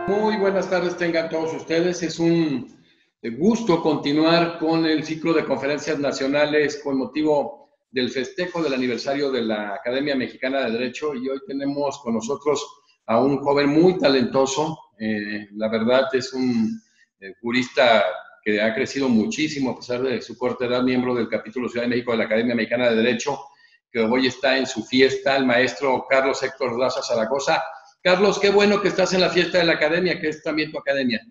Muy buenas tardes tengan todos ustedes. Es un gusto continuar con el ciclo de conferencias nacionales con motivo del festejo del aniversario de la Academia Mexicana de Derecho y hoy tenemos con nosotros a un joven muy talentoso. La verdad es un jurista que ha crecido muchísimo a pesar de su corta edad, miembro del capítulo Ciudad de México de la Academia Mexicana de Derecho, que hoy está en su fiesta, el maestro Carlos Héctor Daza Zaragoza. Carlos, qué bueno que estás en la fiesta de la academia, que es también tu academia.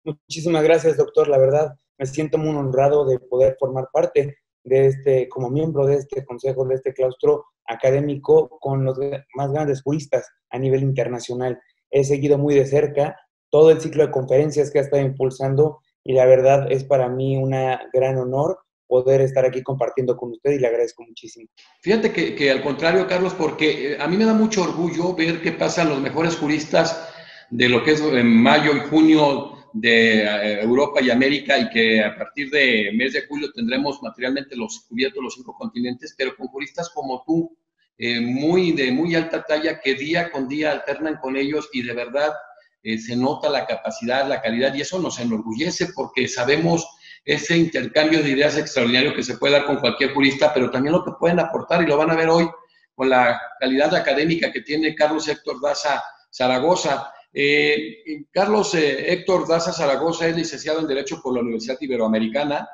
Muchísimas gracias, doctor. La verdad, me siento muy honrado de poder formar parte de como miembro de este consejo, de este claustro académico con los más grandes juristas a nivel internacional. He seguido muy de cerca todo el ciclo de conferencias que ha estado impulsando y la verdad es para mí un gran honor poder estar aquí compartiendo con usted y le agradezco muchísimo. Fíjate que al contrario, Carlos, porque a mí me da mucho orgullo ver qué pasan los mejores juristas de lo que es en mayo y junio de Europa y América y que a partir de mes de julio tendremos materialmente cubiertos los 5 continentes, pero con juristas como tú, de muy alta talla, que día con día alternan con ellos y de verdad se nota la capacidad, la calidad y eso nos enorgullece porque sabemos ese intercambio de ideas extraordinario que se puede dar con cualquier jurista, pero también lo que pueden aportar, y lo van a ver hoy con la calidad académica que tiene Carlos Héctor Daza Zaragoza. Carlos Héctor Daza Zaragoza es licenciado en Derecho por la Universidad Iberoamericana,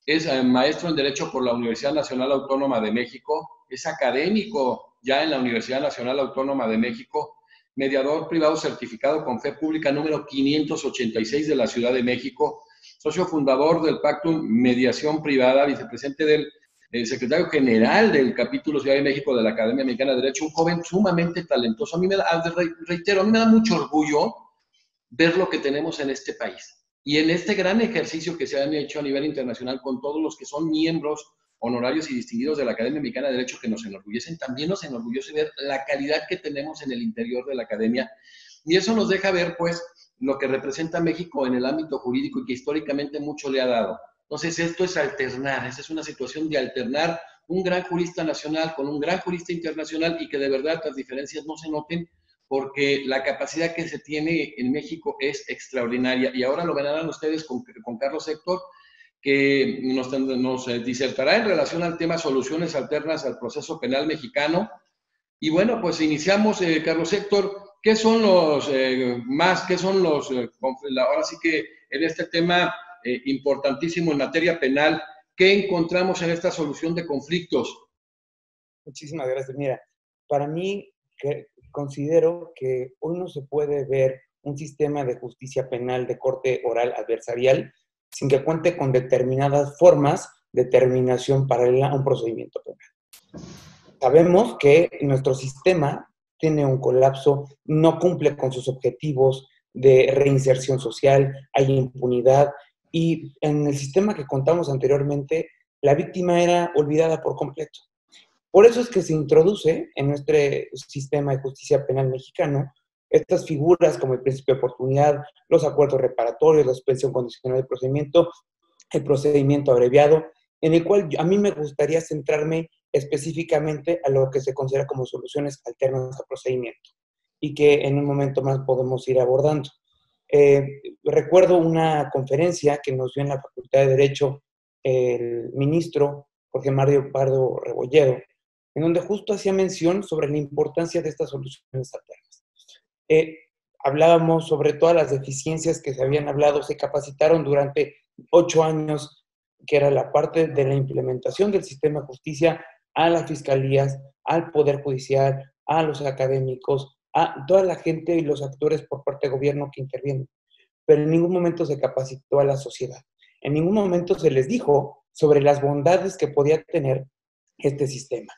es maestro en Derecho por la Universidad Nacional Autónoma de México, es académico ya en la Universidad Nacional Autónoma de México, mediador privado certificado con fe pública número 586 de la Ciudad de México, socio fundador del Pacto Mediación Privada, vicepresidente del secretario general del capítulo Ciudad de México de la Academia Mexicana de Derecho, un joven sumamente talentoso. A mí me da, reitero, a mí me da mucho orgullo ver lo que tenemos en este país. Y en este gran ejercicio que se han hecho a nivel internacional con todos los que son miembros honorarios y distinguidos de la Academia Mexicana de Derecho que nos enorgullecen, también nos enorgullece ver la calidad que tenemos en el interior de la academia. Y eso nos deja ver, pues, lo que representa México en el ámbito jurídico y que históricamente mucho le ha dado. Entonces, esto es alternar, esa es una situación de alternar un gran jurista nacional con un gran jurista internacional y que de verdad las diferencias no se noten porque la capacidad que se tiene en México es extraordinaria. Y ahora lo verán ustedes con Carlos Héctor, que nos disertará en relación al tema soluciones alternas al proceso penal mexicano. Y bueno, pues iniciamos, Carlos Héctor, ¿qué son qué son ahora sí que en este tema importantísimo en materia penal, qué encontramos en esta solución de conflictos? Muchísimas gracias. Mira, para mí considero que hoy no se puede ver un sistema de justicia penal de corte oral adversarial sin que cuente con determinadas formas de terminación paralela a un procedimiento penal. Sabemos que nuestro sistema tiene un colapso, no cumple con sus objetivos de reinserción social, hay impunidad y en el sistema que contamos anteriormente, la víctima era olvidada por completo. Por eso es que se introduce en nuestro sistema de justicia penal mexicano estas figuras como el principio de oportunidad, los acuerdos reparatorios, la suspensión condicional del procedimiento, el procedimiento abreviado, en el cual a mí me gustaría centrarme específicamente a lo que se considera como soluciones alternas al procedimiento y que en un momento más podemos ir abordando. Recuerdo una conferencia que nos dio en la Facultad de Derecho el ministro Jorge Mario Pardo Rebolledo, en donde justo hacía mención sobre la importancia de estas soluciones alternas. Eh, Hablábamos sobre todas las deficiencias que se habían hablado, se capacitaron durante 8 años, que era la parte de la implementación del sistema de justicia a las fiscalías, al Poder Judicial, a los académicos, a toda la gente y los actores por parte del gobierno que intervienen. Pero en ningún momento se capacitó a la sociedad. En ningún momento se les dijo sobre las bondades que podía tener este sistema,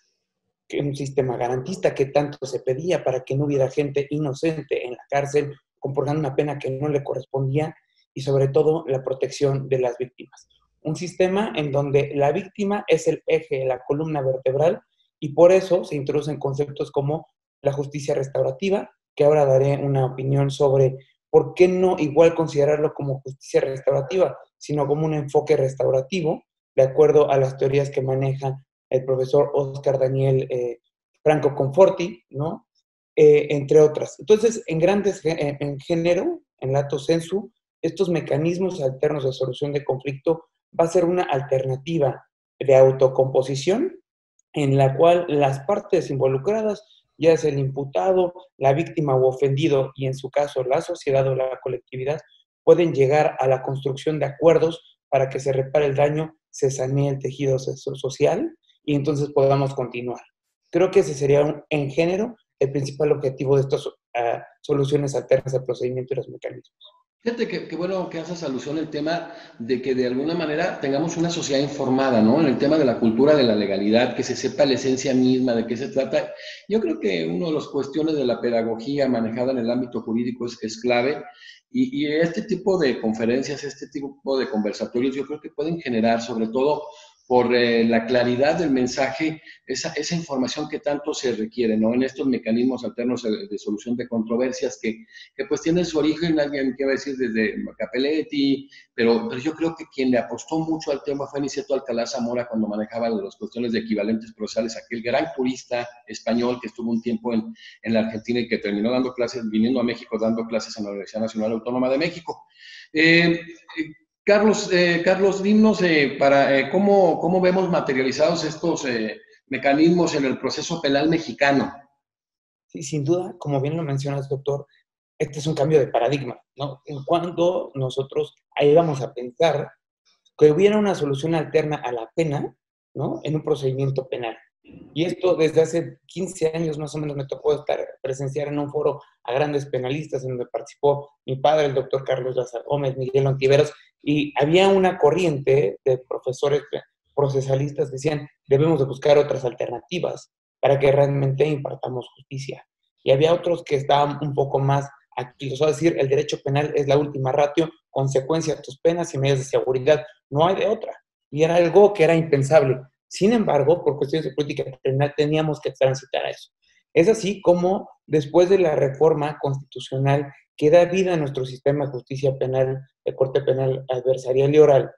que un sistema garantista que tanto se pedía para que no hubiera gente inocente en la cárcel, comportando una pena que no le correspondía y sobre todo la protección de las víctimas. Un sistema en donde la víctima es el eje, la columna vertebral y por eso se introducen conceptos como la justicia restaurativa, que ahora daré una opinión sobre por qué no igual considerarlo como justicia restaurativa, sino como un enfoque restaurativo, de acuerdo a las teorías que maneja el profesor Oscar Daniel Franco Conforti, ¿no? entre otras. Entonces, en género, en lato sensu, estos mecanismos alternos de solución de conflicto va a ser una alternativa de autocomposición en la cual las partes involucradas, ya sea el imputado, la víctima o ofendido, y en su caso la sociedad o la colectividad, pueden llegar a la construcción de acuerdos para que se repare el daño, se sanee el tejido social y entonces podamos continuar. Creo que ese sería, en género, el principal objetivo de estas soluciones alternas al procedimiento y los mecanismos. Fíjate que bueno que haces alusión al tema de que de alguna manera tengamos una sociedad informada, ¿no? En el tema de la cultura de la legalidad, que se sepa la esencia misma de qué se trata. Yo creo que una de las cuestiones de la pedagogía manejada en el ámbito jurídico es clave y este tipo de conferencias, este tipo de conversatorios, yo creo que pueden generar, sobre todo por la claridad del mensaje, esa información que tanto se requiere, ¿no? En estos mecanismos alternos de solución de controversias que pues tienen su origen, alguien quiere decir desde Capelletti, pero yo creo que quien le apostó mucho al tema fue Aniceto Alcalá Zamora cuando manejaba las cuestiones de equivalentes procesales, aquel gran jurista español que estuvo un tiempo en la Argentina y que terminó dando clases, viniendo a México, dando clases en la Universidad Nacional Autónoma de México. Carlos, dinos cómo vemos materializados estos mecanismos en el proceso penal mexicano. Sí, sin duda, como bien lo mencionas, doctor, este es un cambio de paradigma, ¿no? En cuanto nosotros ahí vamos a pensar que hubiera una solución alterna a la pena, ¿no? En un procedimiento penal. Y esto desde hace 15 años más o menos me tocó presenciar en un foro a grandes penalistas en donde participó mi padre, el doctor Carlos Lázaro Gómez, Miguel Ontiveros, y había una corriente de profesores procesalistas que decían, debemos de buscar otras alternativas para que realmente impartamos justicia. Y había otros que estaban un poco más aquilosos, es decir, el derecho penal es la última ratio, consecuencia de tus penas y medidas de seguridad, no hay de otra. Y era algo que era impensable. Sin embargo, por cuestiones de política penal teníamos que transitar a eso. Es así como después de la reforma constitucional que da vida a nuestro sistema de justicia penal, de corte penal adversarial y oral,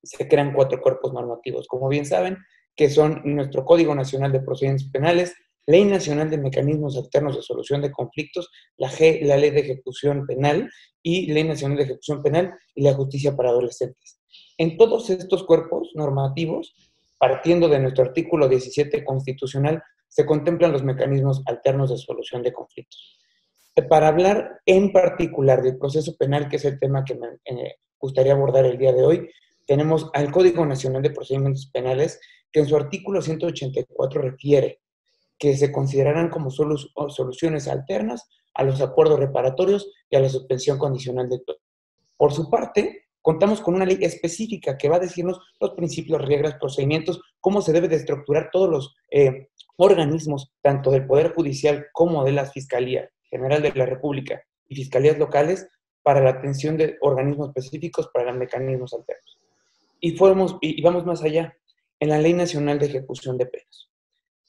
se crean 4 cuerpos normativos, como bien saben, que son nuestro Código Nacional de Procedimientos Penales, Ley Nacional de Mecanismos Alternos de Solución de Conflictos, la Ley de Ejecución Penal y Ley Nacional de Ejecución Penal y la Justicia para Adolescentes. En todos estos cuerpos normativos, partiendo de nuestro artículo 17 constitucional, se contemplan los mecanismos alternos de solución de conflictos. Para hablar en particular del proceso penal, que es el tema que me gustaría abordar el día de hoy, tenemos al Código Nacional de Procedimientos Penales, que en su artículo 184 refiere que se considerarán como soluciones alternas a los acuerdos reparatorios y a la suspensión condicional de todo. Por su parte, contamos con una ley específica que va a decirnos los principios, reglas, procedimientos, cómo se debe de estructurar todos los organismos, tanto del Poder Judicial como de la Fiscalía General de la República y fiscalías locales, para la atención de organismos específicos para los mecanismos alternos. Y vamos más allá, en la Ley Nacional de Ejecución de Penas.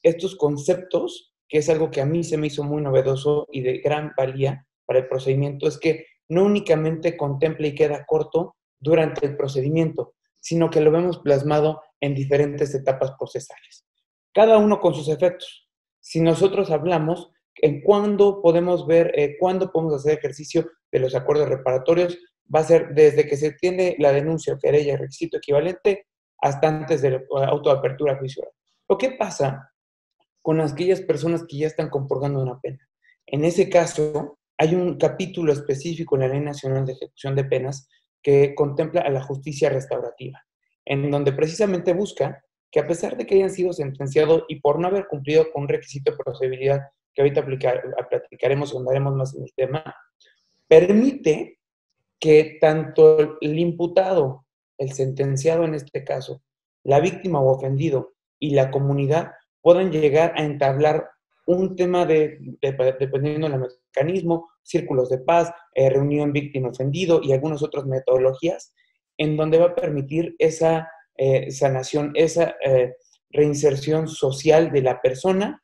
Estos conceptos, que es algo que a mí se me hizo muy novedoso y de gran valía para el procedimiento, es que no únicamente contempla y queda corto durante el procedimiento, sino que lo vemos plasmado en diferentes etapas procesales, cada uno con sus efectos. Si nosotros hablamos en cuándo podemos hacer ejercicio de los acuerdos reparatorios, va a ser desde que se tiene la denuncia, querella, requisito equivalente, hasta antes del auto de apertura a juicio oral. Lo que pasa con aquellas personas que ya están compurgando una pena. En ese caso, hay un capítulo específico en la Ley Nacional de Ejecución de Penas que contempla a la justicia restaurativa, en donde precisamente busca que a pesar de que hayan sido sentenciados y por no haber cumplido con un requisito de procedibilidad, que ahorita platicaremos y andaremos más en el tema, permite que tanto el imputado, el sentenciado en este caso, la víctima o ofendido y la comunidad puedan llegar a entablar un tema dependiendo del mecanismo, círculos de paz, reunión víctima-ofendido y algunas otras metodologías, en donde va a permitir esa sanación, esa reinserción social de la persona.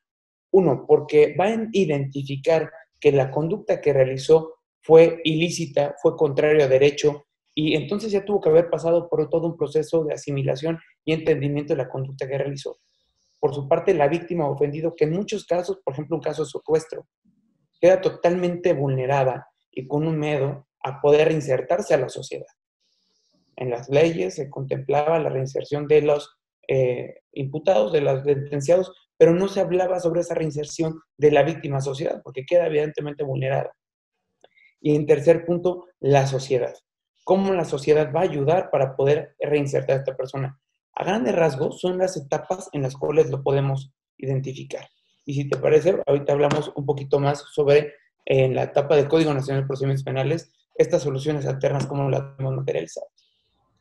Uno, porque va a identificar que la conducta que realizó fue ilícita, fue contrario a derecho, y entonces ya tuvo que haber pasado por todo un proceso de asimilación y entendimiento de la conducta que realizó. Por su parte, la víctima o ofendido, que en muchos casos, por ejemplo, un caso de secuestro, queda totalmente vulnerada y con un miedo a poder reinsertarse a la sociedad. En las leyes se contemplaba la reinserción de los imputados, de los sentenciados, pero no se hablaba sobre esa reinserción de la víctima sociedad, porque queda evidentemente vulnerada. Y en tercer punto, la sociedad. ¿Cómo la sociedad va a ayudar para poder reinsertar a esta persona? A grandes rasgos son las etapas en las cuales lo podemos identificar. Y si te parece, ahorita hablamos un poquito más sobre en la etapa del Código Nacional de Procedimientos Penales, estas soluciones alternas, cómo las hemos materializado.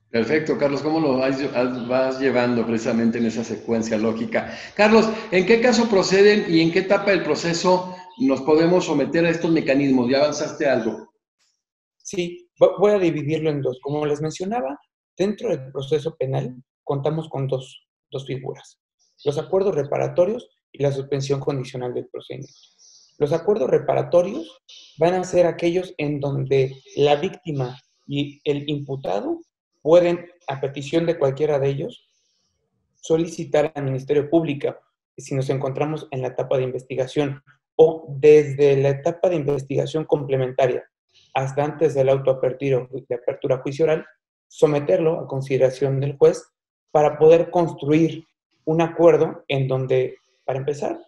Perfecto, Carlos, ¿cómo lo vas llevando precisamente en esa secuencia lógica? Carlos, ¿en qué caso proceden y en qué etapa del proceso nos podemos someter a estos mecanismos? ¿Ya avanzaste algo? Sí, voy a dividirlo en dos. Como les mencionaba, dentro del proceso penal contamos con dos figuras: los acuerdos reparatorios y la suspensión condicional del procedimiento. Los acuerdos reparatorios van a ser aquellos en donde la víctima y el imputado pueden, a petición de cualquiera de ellos, solicitar al Ministerio Público, si nos encontramos en la etapa de investigación o desde la etapa de investigación complementaria hasta antes del autoapertura de apertura a juicio oral, someterlo a consideración del juez para poder construir un acuerdo en donde, para empezar,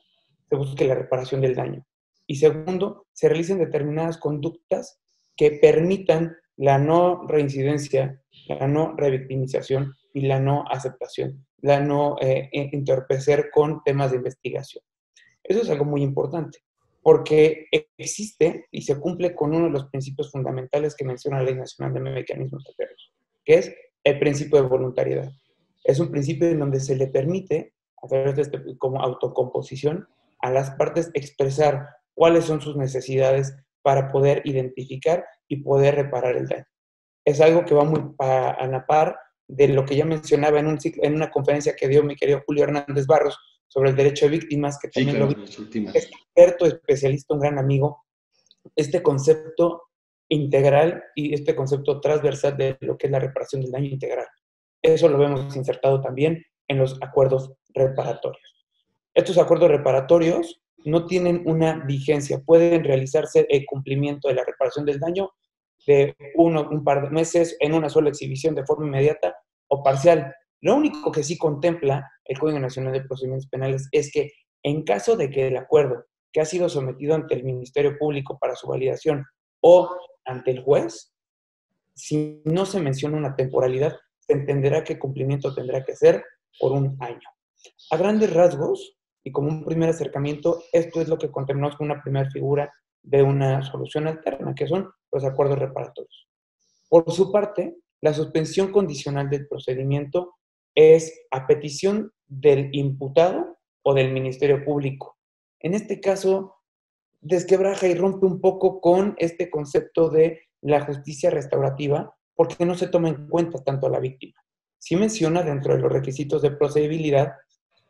se busque la reparación del daño. Y segundo, se realicen determinadas conductas que permitan la no reincidencia, la no revictimización y la no aceptación, la no entorpecer con temas de investigación. Eso es algo muy importante, porque existe y se cumple con uno de los principios fundamentales que menciona la Ley Nacional de Mecanismos Alternos, que es el principio de voluntariedad. Es un principio en donde se le permite, a través de como autocomposición, a las partes expresar cuáles son sus necesidades para poder identificar y poder reparar el daño. Es algo que va muy a la par de lo que ya mencionaba en una conferencia que dio mi querido Julio Hernández Barros sobre el derecho de víctimas, que también lo vi, es experto, especialista, un gran amigo, este concepto integral y este concepto transversal de lo que es la reparación del daño integral. Eso lo vemos insertado también en los acuerdos reparatorios. Estos acuerdos reparatorios no tienen una vigencia, pueden realizarse el cumplimiento de la reparación del daño de un par de meses en una sola exhibición de forma inmediata o parcial. Lo único que sí contempla el Código Nacional de Procedimientos Penales es que en caso de que el acuerdo que ha sido sometido ante el Ministerio Público para su validación o ante el juez, si no se menciona una temporalidad, se entenderá que el cumplimiento tendrá que ser por un año. A grandes rasgos, y como un primer acercamiento, esto es lo que contemplamos con una primera figura de una solución alterna, que son los acuerdos reparatorios. Por su parte, la suspensión condicional del procedimiento es a petición del imputado o del Ministerio Público. En este caso, desquebraja y rompe un poco con este concepto de la justicia restaurativa, porque no se toma en cuenta tanto a la víctima. Sí menciona dentro de los requisitos de procedibilidad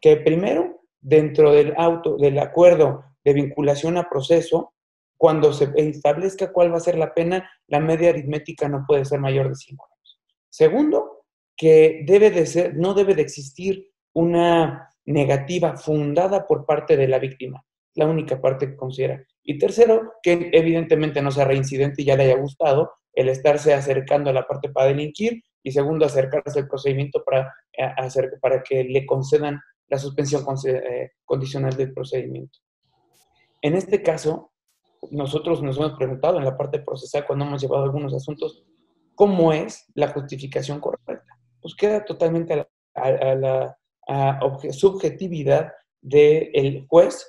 que primero, dentro del acuerdo de vinculación a proceso, cuando se establezca cuál va a ser la pena, la media aritmética no puede ser mayor de 5 años. Segundo, que no debe de existir una negativa fundada por parte de la víctima, la única parte que considera. Y tercero, que evidentemente no sea reincidente y ya le haya gustado el estarse acercando a la parte para delinquir, y segundo, acercarse al procedimiento para que le concedan la suspensión condicional del procedimiento. En este caso, nosotros nos hemos preguntado en la parte procesal, cuando hemos llevado algunos asuntos, ¿cómo es la justificación correcta? Pues queda totalmente a la subjetividad del juez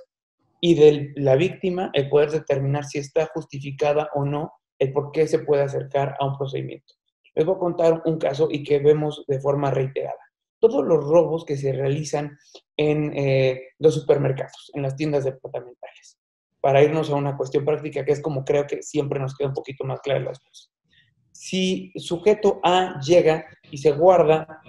y de la víctima el poder determinar si está justificada o no el por qué se puede acercar a un procedimiento. Les voy a contar un caso y que vemos de forma reiterada. Todos los robos que se realizan en los supermercados, en las tiendas departamentales, para irnos a una cuestión práctica que es como creo que siempre nos queda un poquito más claras las cosas. Si sujeto A llega y se guarda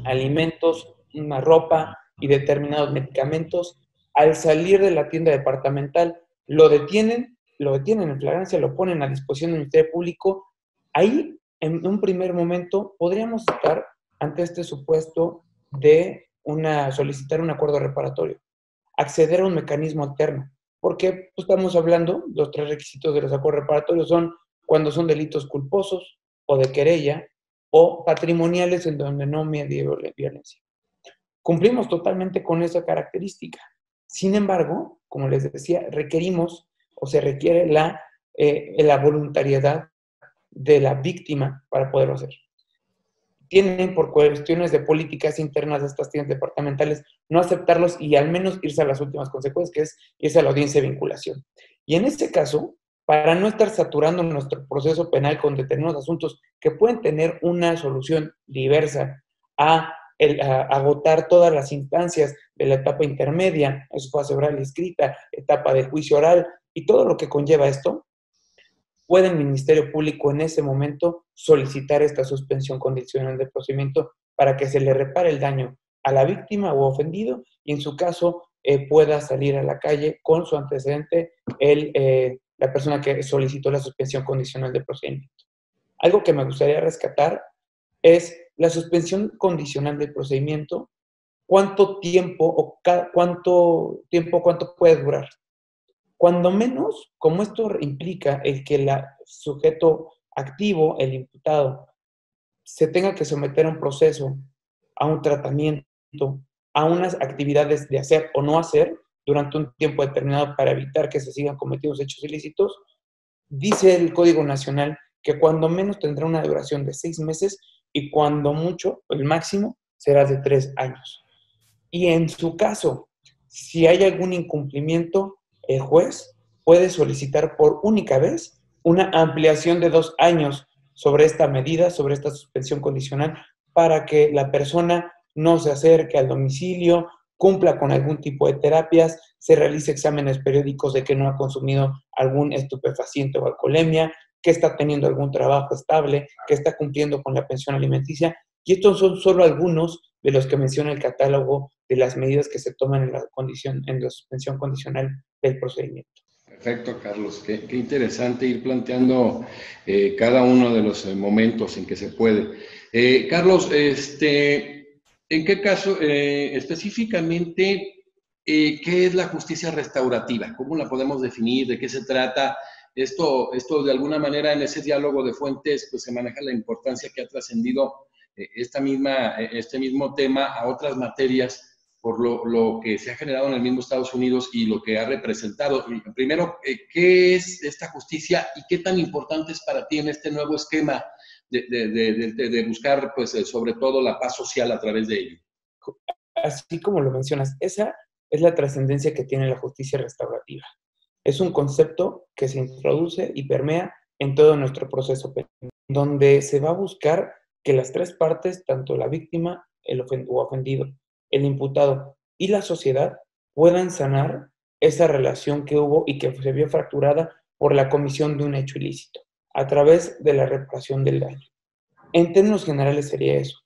alimentos, una ropa y determinados medicamentos, al salir de la tienda departamental lo detienen en flagrancia, lo ponen a disposición del Ministerio Público, ahí en un primer momento podríamos estar ante este supuesto de solicitar un acuerdo reparatorio, acceder a un mecanismo alterno. porque pues, estamos hablando, los 3 requisitos de los acuerdos reparatorios son cuando son delitos culposos o de querella o patrimoniales en donde no medie violencia. Cumplimos totalmente con esa característica. Sin embargo, como les decía, requerimos o se requiere la voluntariedad de la víctima para poderlo hacer. Tienen, por cuestiones de políticas internas de estas tiendas departamentales, no aceptarlos y al menos irse a las últimas consecuencias, que es irse a la audiencia de vinculación. Y en este caso, para no estar saturando nuestro proceso penal con determinados asuntos que pueden tener una solución diversa a agotar todas las instancias de la etapa intermedia, eso fase oral y escrita, etapa de juicio oral y todo lo que conlleva esto, puede el Ministerio Público en ese momento solicitar esta suspensión condicional del procedimiento para que se le repare el daño a la víctima o ofendido y en su caso pueda salir a la calle con su antecedente la persona que solicitó la suspensión condicional del procedimiento. Algo que me gustaría rescatar es la suspensión condicional del procedimiento, cuánto tiempo puede durar. Cuando menos, como esto implica el que el sujeto activo, el imputado, se tenga que someter a un proceso, a un tratamiento, a unas actividades de hacer o no hacer durante un tiempo determinado para evitar que se sigan cometiendo hechos ilícitos, dice el Código Nacional que cuando menos tendrá una duración de 6 meses y cuando mucho, el máximo, será de 3 años. Y en su caso, si hay algún incumplimiento, el juez puede solicitar por única vez una ampliación de 2 años sobre esta medida, sobre esta suspensión condicional, para que la persona no se acerque al domicilio, cumpla con algún tipo de terapias, se realice exámenes periódicos de que no ha consumido algún estupefaciente o alcoholemia, que está teniendo algún trabajo estable, que está cumpliendo con la pensión alimenticia. Y estos son solo algunos de los que menciona el catálogo de las medidas que se toman en la suspensión condicional del procedimiento. Perfecto, Carlos. Qué interesante ir planteando cada uno de los momentos en que se puede. Carlos, ¿en qué caso específicamente, qué es la justicia restaurativa? ¿Cómo la podemos definir? ¿De qué se trata? Esto de alguna manera en ese diálogo de fuentes pues se maneja la importancia que ha trascendido este mismo tema a otras materias por lo que se ha generado en el mismo Estados Unidos y lo que ha representado. Primero, ¿qué es esta justicia y qué tan importante es para ti en este nuevo esquema de buscar, pues, sobre todo la paz social a través de ello? Así como lo mencionas, esa es la trascendencia que tiene la justicia restaurativa. Es un concepto que se introduce y permea en todo nuestro proceso penal, donde se va a buscar que las 3 partes, tanto la víctima, el ofendido, el imputado y la sociedad, puedan sanar esa relación que hubo y que se vio fracturada por la comisión de un hecho ilícito, a través de la reparación del daño. En términos generales sería eso.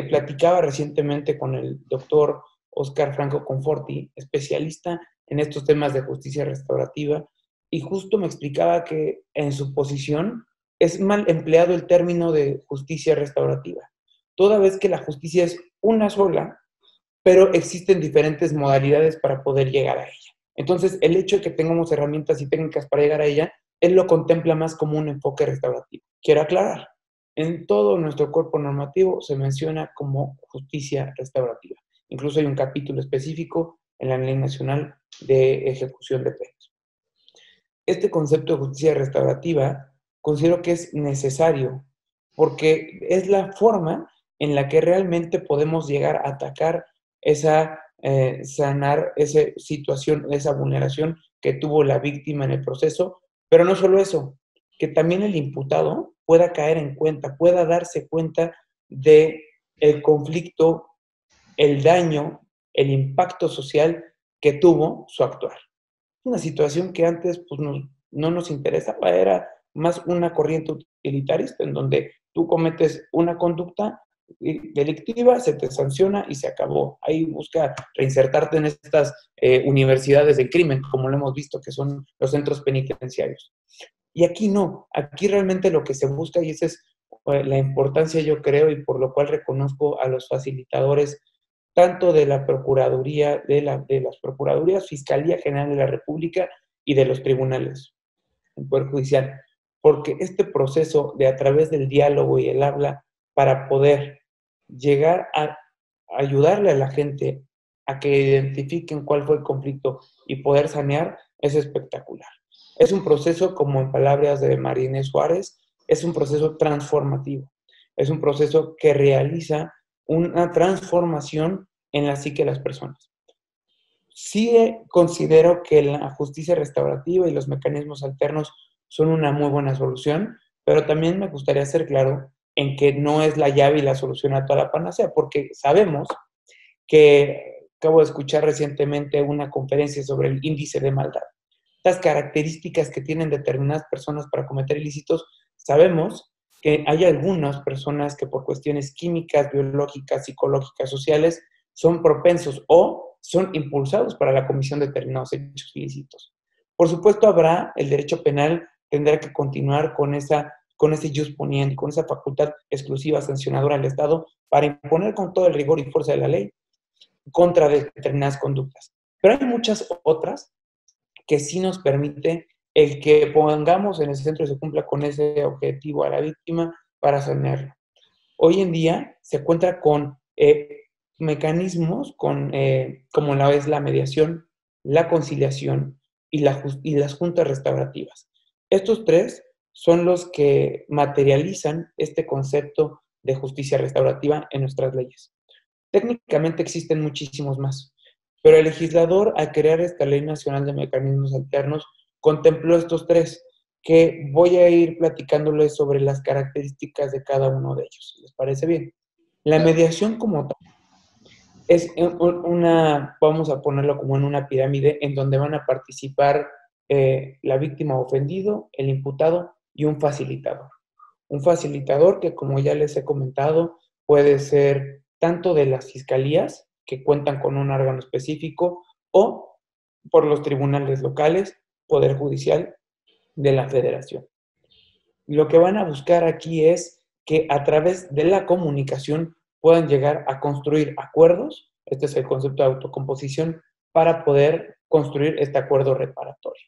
Platicaba recientemente con el doctor Oscar Franco Conforti, especialista en estos temas de justicia restaurativa, y justo me explicaba que en su posición es mal empleado el término de justicia restaurativa, toda vez que la justicia es una sola, pero existen diferentes modalidades para poder llegar a ella. Entonces, el hecho de que tengamos herramientas y técnicas para llegar a ella, él lo contempla más como un enfoque restaurativo. Quiero aclarar, en todo nuestro cuerpo normativo se menciona como justicia restaurativa. Incluso hay un capítulo específico en la Ley Nacional de Ejecución de Penas. Este concepto de justicia restaurativa considero que es necesario porque es la forma en la que realmente podemos llegar a atacar sanar esa situación, esa vulneración que tuvo la víctima en el proceso, pero no solo eso, que también el imputado pueda caer en cuenta, pueda darse cuenta de el conflicto, el daño, el impacto social que tuvo su actuar. Una situación que antes pues, no nos interesaba, era más una corriente utilitarista en donde tú cometes una conducta delictiva, se te sanciona y se acabó. Ahí busca reinsertarte en estas universidades del crimen, como lo hemos visto, que son los centros penitenciarios. Y aquí no, aquí realmente lo que se busca, y esa es la importancia, yo creo, y por lo cual reconozco a los facilitadores tanto de la Procuraduría, de las Procuradurías, Fiscalía General de la República y de los tribunales, el Poder Judicial, porque este proceso de a través del diálogo y el habla para poder llegar a ayudarle a la gente a que identifiquen cuál fue el conflicto y poder sanear es espectacular. Es un proceso, como en palabras de María Inés Suárez, es un proceso transformativo. Es un proceso que realiza una transformación en la psique de las personas. Sí considero que la justicia restaurativa y los mecanismos alternos son una muy buena solución, pero también me gustaría ser claro en que no es la llave y la solución a toda la panacea, porque sabemos que acabo de escuchar recientemente una conferencia sobre el índice de maldad. Las características que tienen determinadas personas para cometer ilícitos, sabemos que hay algunas personas que por cuestiones químicas, biológicas, psicológicas, sociales, son propensos o son impulsados para la comisión de determinados hechos ilícitos. Por supuesto, habrá, el derecho penal tendrá que continuar con ese jus poniendi, con esa facultad exclusiva sancionadora al Estado para imponer con todo el rigor y fuerza de la ley contra determinadas conductas. Pero hay muchas otras que sí nos permite el que pongamos en el centro y se cumpla con ese objetivo a la víctima para sanarlo. Hoy en día se cuenta con mecanismos como la es la mediación, la conciliación y las juntas restaurativas. Estos tres son los que materializan este concepto de justicia restaurativa en nuestras leyes. Técnicamente existen muchísimos más, pero el legislador, al crear esta Ley Nacional de Mecanismos Alternos, contempló estos tres, que voy a ir platicándoles sobre las características de cada uno de ellos. ¿Les parece bien? La mediación como tal es vamos a ponerlo como en una pirámide, en donde van a participar la víctima ofendido, el imputado y un facilitador. Un facilitador que, como ya les he comentado, puede ser tanto de las fiscalías, que cuentan con un órgano específico, o por los tribunales locales, Poder Judicial de la Federación. Lo que van a buscar aquí es que a través de la comunicación puedan llegar a construir acuerdos, este es el concepto de autocomposición, para poder construir este acuerdo reparatorio.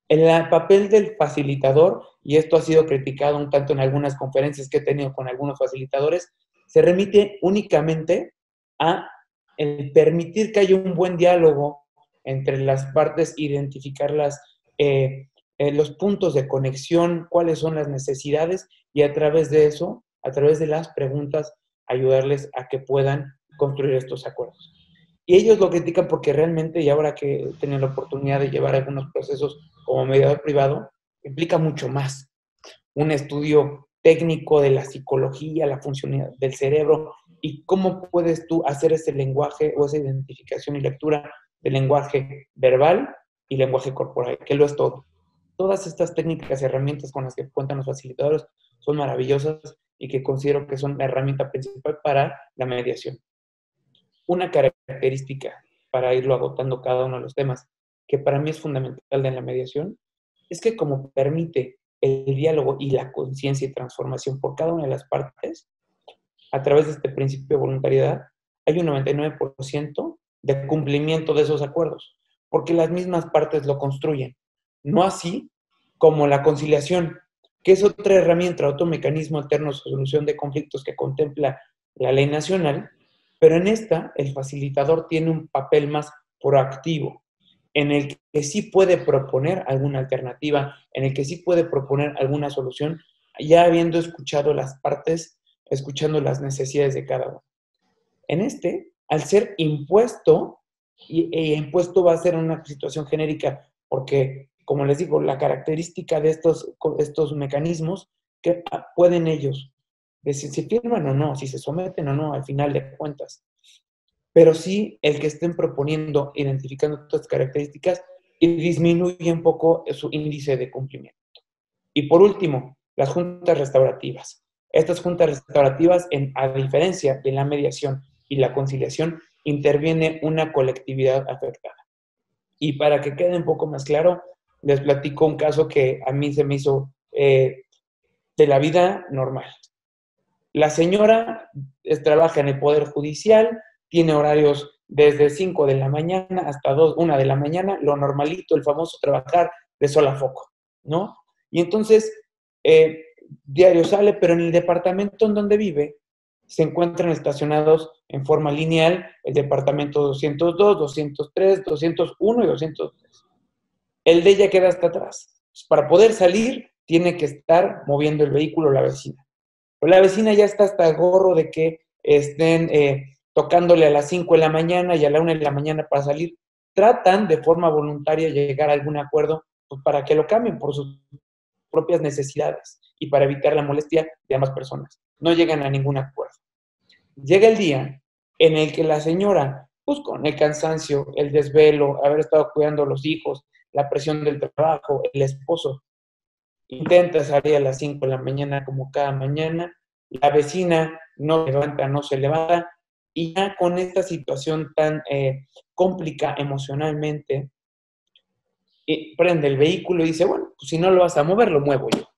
El papel del facilitador, y esto ha sido criticado un tanto en algunas conferencias que he tenido con algunos facilitadores, se remite únicamente a el permitir que haya un buen diálogo entre las partes, identificar los puntos de conexión, cuáles son las necesidades, y a través de eso, a través de las preguntas, ayudarles a que puedan construir estos acuerdos. Y ellos lo critican porque realmente, y ahora que he tenido la oportunidad de llevar algunos procesos como mediador privado, implica mucho más. Un estudio técnico de la psicología, la función del cerebro y cómo puedes tú hacer ese lenguaje o esa identificación y lectura del lenguaje verbal y lenguaje corporal, que lo es todo. Todas estas técnicas y herramientas con las que cuentan los facilitadores son maravillosas y que considero que son la herramienta principal para la mediación. Una característica, para irlo agotando cada uno de los temas, que para mí es fundamental de la mediación, es que como permite el diálogo y la conciencia y transformación por cada una de las partes, a través de este principio de voluntariedad, hay un 99% de cumplimiento de esos acuerdos, porque las mismas partes lo construyen. No así como la conciliación, que es otra herramienta, otro mecanismo alterno de solución de conflictos que contempla la ley nacional, pero en esta el facilitador tiene un papel más proactivo, en el que sí puede proponer alguna alternativa, en el que sí puede proponer alguna solución, ya habiendo escuchado las partes, escuchando las necesidades de cada uno. En al ser impuesto, y impuesto va a ser una situación genérica, porque, como les digo, la característica de estos mecanismos, que pueden ellos decir si firman o no, si se someten o no, al final de cuentas. Pero sí el que estén proponiendo, identificando estas características y disminuye un poco su índice de cumplimiento. Y por último, las juntas restaurativas. Estas juntas restaurativas, a diferencia de la mediación y la conciliación, interviene una colectividad afectada. Y para que quede un poco más claro, les platico un caso que a mí se me hizo de la vida normal. La señora trabaja en el Poder Judicial, tiene horarios desde 5 de la mañana hasta 2, 1 de la mañana, lo normalito, el famoso trabajar de sol a foco, ¿no? Y entonces, diario sale, pero en el departamento en donde vive, se encuentran estacionados en forma lineal el departamento 202, 203, 201 y 203. El de ella queda hasta atrás. Pues para poder salir, tiene que estar moviendo el vehículo la vecina. Pero la vecina ya está hasta el gorro de que estén tocándole a las 5 de la mañana y a la 1 de la mañana para salir. Tratan de forma voluntaria llegar a algún acuerdo pues, para que lo cambien por sus propias necesidades y para evitar la molestia de ambas personas. No llegan a ningún acuerdo. Llega el día en el que la señora, pues con el cansancio, el desvelo, haber estado cuidando a los hijos, la presión del trabajo, el esposo, intenta salir a las 5 de la mañana como cada mañana, la vecina no levanta, no se levanta, y ya con esta situación tan complicada emocionalmente, prende el vehículo y dice, bueno, pues si no lo vas a mover, lo muevo yo.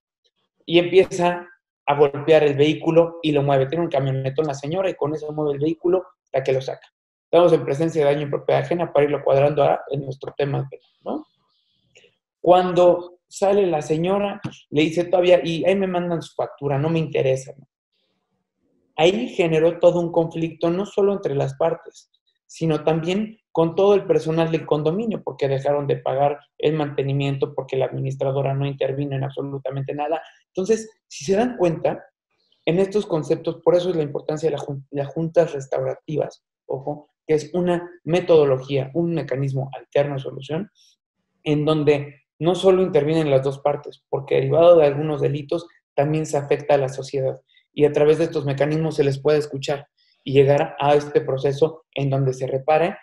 Y empieza a golpear el vehículo y lo mueve. Tiene un camionetón la señora y con eso mueve el vehículo hasta que lo saca. Estamos en presencia de daño en propiedad ajena para irlo cuadrando en nuestro tema, ¿no? Cuando sale la señora, le dice todavía, y ahí me mandan su factura, no me interesa, ¿no? Ahí generó todo un conflicto, no solo entre las partes, sino también con todo el personal del condominio, porque dejaron de pagar el mantenimiento, porque la administradora no intervino en absolutamente nada. Entonces, si se dan cuenta, en estos conceptos, por eso es la importancia de las juntas restaurativas, ojo, que es una metodología, un mecanismo alterno de solución, en donde no solo intervienen las dos partes, porque derivado de algunos delitos también se afecta a la sociedad. Y a través de estos mecanismos se les puede escuchar y llegar a este proceso en donde se repare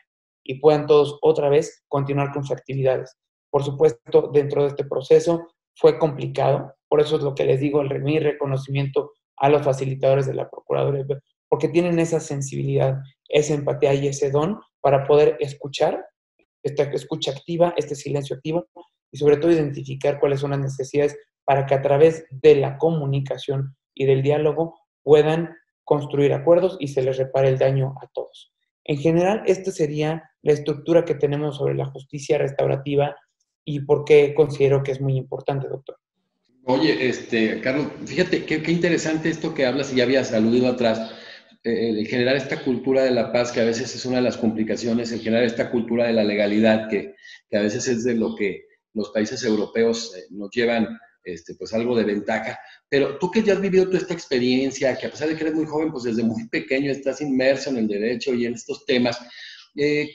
y puedan todos otra vez continuar con sus actividades. Por supuesto, dentro de este proceso fue complicado, por eso es lo que les digo, mi reconocimiento a los facilitadores de la Procuraduría, porque tienen esa sensibilidad, esa empatía y ese don para poder escuchar, esta escucha activa, este silencio activo, y sobre todo identificar cuáles son las necesidades para que a través de la comunicación y del diálogo puedan construir acuerdos y se les repare el daño a todos. En general, esta sería la estructura que tenemos sobre la justicia restaurativa y por qué considero que es muy importante, doctor. Oye, Carlos, fíjate qué interesante esto que hablas y ya habías aludido atrás, el generar esta cultura de la paz, que a veces es una de las complicaciones, el generar esta cultura de la legalidad, que a veces es de lo que los países europeos nos llevan pues algo de ventaja. Pero tú que ya has vivido toda esta experiencia, que a pesar de que eres muy joven, pues desde muy pequeño estás inmerso en el derecho y en estos temas.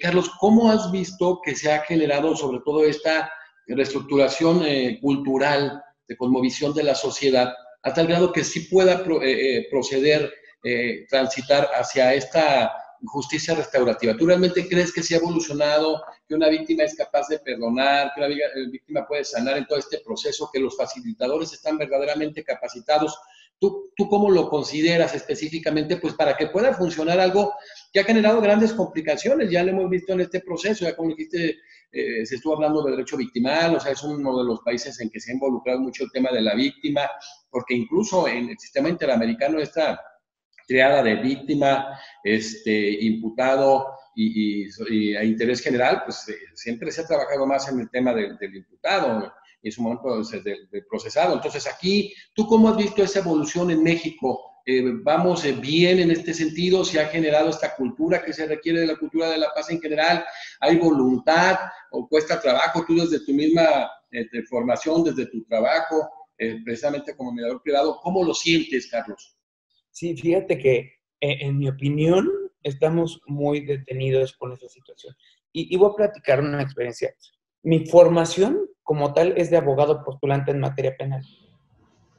Carlos, ¿cómo has visto que se ha generado sobre todo esta reestructuración cultural de cosmovisión de la sociedad, hasta el grado que sí pueda proceder, transitar hacia esta justicia restaurativa? ¿Tú realmente crees que se ha evolucionado, que una víctima es capaz de perdonar, que una víctima puede sanar en todo este proceso, que los facilitadores están verdaderamente capacitados? ¿Tú cómo lo consideras específicamente? Pues para que pueda funcionar algo que ha generado grandes complicaciones, ya lo hemos visto en este proceso, ya como dijiste, se estuvo hablando de derecho victimal, o sea, es uno de los países en que se ha involucrado mucho el tema de la víctima, porque incluso en el sistema interamericano esta triada de víctima, imputado y a interés general, pues siempre se ha trabajado más en el tema del imputado y en su momento del procesado. Entonces aquí, ¿tú cómo has visto esa evolución en México? ¿Vamos bien en este sentido? ¿Se ha generado esta cultura que se requiere de la cultura de la paz en general? ¿Hay voluntad o cuesta trabajo? Tú desde tu misma formación, desde tu trabajo, precisamente como mediador privado, ¿cómo lo sientes, Carlos? Sí, fíjate que en mi opinión estamos muy detenidos con esa situación. Y voy a platicar una experiencia. Mi formación como tal es de abogado postulante en materia penal.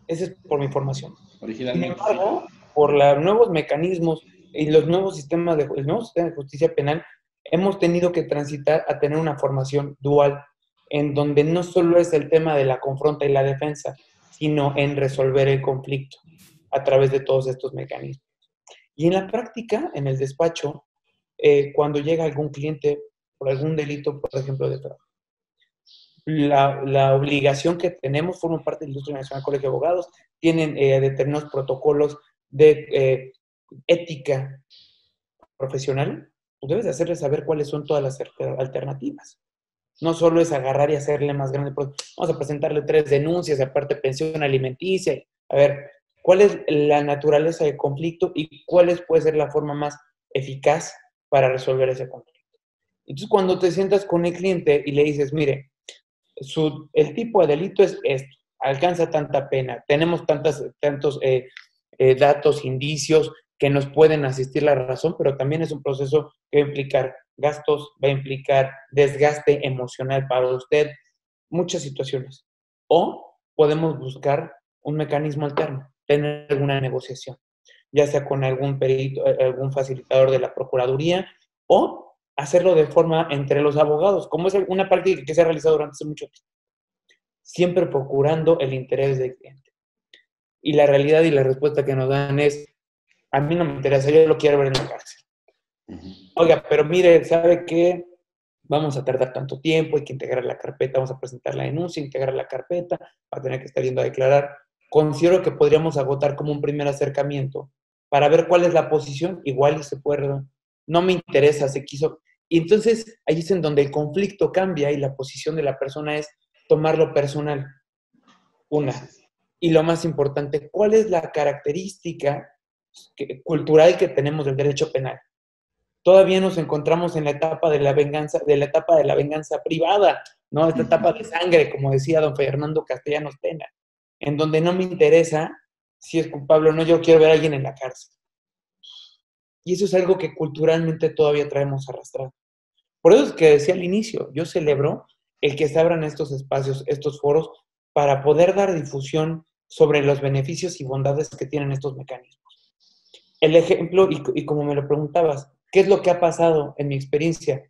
Esa es por mi formación. Sin Originalmente, embargo, sí. por los nuevos mecanismos y los nuevos sistemas el nuevo sistema de justicia penal, hemos tenido que transitar a tener una formación dual, en donde no solo es el tema de la confronta y la defensa, sino en resolver el conflicto a través de todos estos mecanismos. Y en la práctica, en el despacho, cuando llega algún cliente por algún delito, por ejemplo, de fraude, la obligación que tenemos, forman parte de la Industria Nacional Colegio de Abogados, tienen determinados protocolos de ética profesional, pues debes de hacerle saber cuáles son todas las alternativas. No solo es agarrar y hacerle más grande, vamos a presentarle 3 denuncias, aparte pensión alimenticia. A ver, ¿cuál es la naturaleza del conflicto y cuál puede ser la forma más eficaz para resolver ese conflicto? Entonces, cuando te sientas con el cliente y le dices, mire, el tipo de delito es esto, alcanza tanta pena, tenemos tantos datos, indicios que nos pueden asistir la razón, pero también es un proceso que va a implicar gastos, va a implicar desgaste emocional para usted, muchas situaciones. O podemos buscar un mecanismo alterno, tener alguna negociación, ya sea con algún perito, algún facilitador de la Procuraduría, o hacerlo de forma entre los abogados, como es una práctica que se ha realizado durante hace mucho tiempo, siempre procurando el interés del cliente. Y la realidad y la respuesta que nos dan es, a mí no me interesa, yo lo quiero ver en la cárcel. Oiga, pero mire, ¿sabe qué? Vamos a tardar tanto tiempo, hay que integrar la carpeta, vamos a presentar la denuncia, integrar la carpeta, va a tener que estar yendo a declarar. Considero que podríamos agotar como un primer acercamiento para ver cuál es la posición, igual y se puede, no me interesa, se quiso. Y entonces ahí es en donde el conflicto cambia y la posición de la persona es tomarlo personal. Una. Y lo más importante, ¿cuál es la característica cultural que tenemos del derecho penal? Todavía nos encontramos en la etapa de la venganza, privada, ¿no? Esta etapa de sangre, como decía don Fernando Castellanos Tena, en donde no me interesa si es culpable o no, yo quiero ver a alguien en la cárcel. Y eso es algo que culturalmente todavía traemos arrastrado. Por eso es que decía al inicio, yo celebro el que se abran estos espacios, estos foros, para poder dar difusión sobre los beneficios y bondades que tienen estos mecanismos. El ejemplo, y como me lo preguntabas, ¿qué es lo que ha pasado en mi experiencia?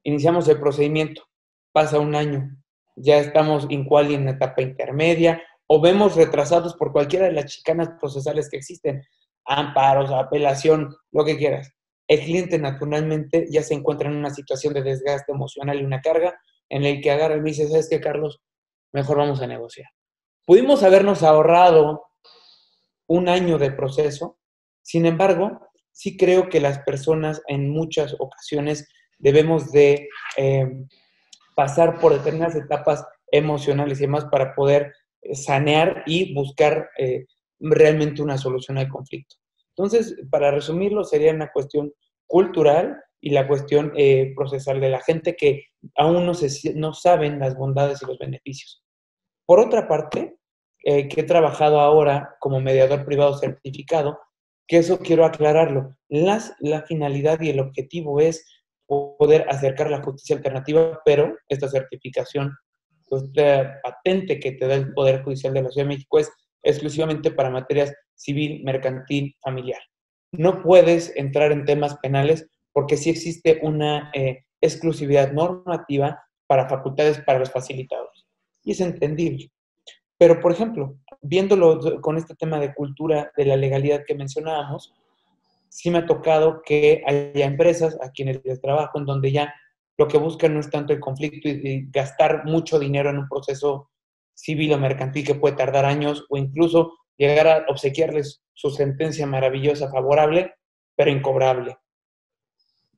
Iniciamos el procedimiento, pasa un año, ya estamos igual en la etapa intermedia, o vemos retrasados por cualquiera de las chicanas procesales que existen, amparos, apelación, lo que quieras. El cliente naturalmente ya se encuentra en una situación de desgaste emocional y una carga en el que agarra y me dice, ¿sabes qué, Carlos? Mejor vamos a negociar. Pudimos habernos ahorrado un año de proceso, sin embargo, sí creo que las personas en muchas ocasiones debemos de pasar por determinadas etapas emocionales y demás para poder sanear y buscar realmente una solución al conflicto. Entonces, para resumirlo, sería una cuestión cultural y la cuestión procesal de la gente que aún no saben las bondades y los beneficios. Por otra parte, que he trabajado ahora como mediador privado certificado, que eso quiero aclararlo. La finalidad y el objetivo es poder acercar la justicia alternativa, pero esta certificación, esta patente que te da el Poder Judicial de la Ciudad de México es exclusivamente para materias civil, mercantil, familiar. No puedes entrar en temas penales porque sí existe una exclusividad normativa para facultades para los facilitadores. Y es entendible. Pero, por ejemplo, viéndolo con este tema de cultura, de la legalidad que mencionábamos, sí me ha tocado que haya empresas a quienes les trabajo en donde ya lo que buscan no es tanto el conflicto y gastar mucho dinero en un proceso civil o mercantil que puede tardar años o incluso llegar a obsequiarles su sentencia maravillosa, favorable, pero incobrable.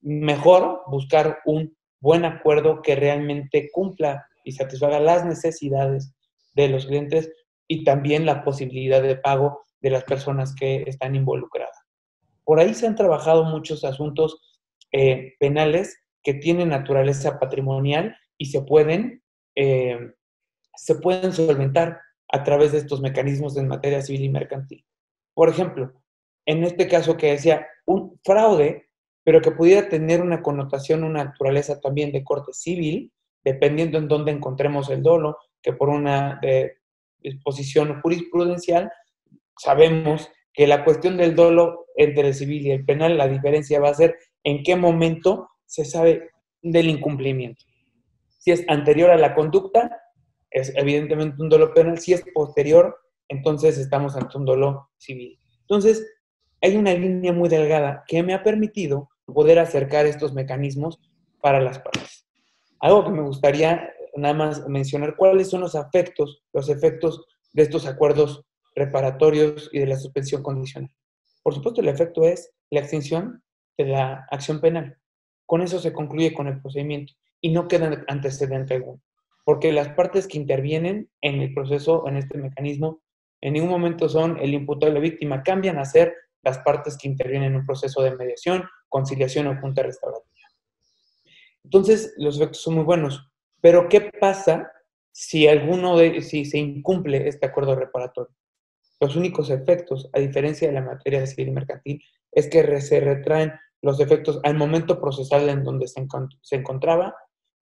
Mejor buscar un buen acuerdo que realmente cumpla y satisfaga las necesidades de los clientes y también la posibilidad de pago de las personas que están involucradas. Por ahí se han trabajado muchos asuntos penales que tienen naturaleza patrimonial y se pueden solventar a través de estos mecanismos en materia civil y mercantil. Por ejemplo, en este caso que decía, un fraude, pero que pudiera tener una connotación, una naturaleza también de corte civil, dependiendo en dónde encontremos el dolo, que por una disposición jurisprudencial sabemos que la cuestión del dolo entre el civil y el penal, la diferencia va a ser en qué momento se sabe del incumplimiento. Si es anterior a la conducta, es evidentemente un dolo penal. Si es posterior, entonces estamos ante un dolo civil. Entonces, hay una línea muy delgada que me ha permitido poder acercar estos mecanismos para las partes. Algo que me gustaría nada más mencionar, cuáles son los efectos de estos acuerdos reparatorios y de la suspensión condicional. Por supuesto, el efecto es la extinción de la acción penal. Con eso se concluye con el procedimiento y no queda antecedente alguno, porque las partes que intervienen en el proceso, en este mecanismo, en ningún momento son el imputado y la víctima, cambian a ser las partes que intervienen en un proceso de mediación, conciliación o junta restaurativa. Entonces, los efectos son muy buenos, pero ¿qué pasa si si se incumple este acuerdo reparatorio? Los únicos efectos, a diferencia de la materia civil y mercantil, es que se retraen los efectos al momento procesal en donde se encontraba,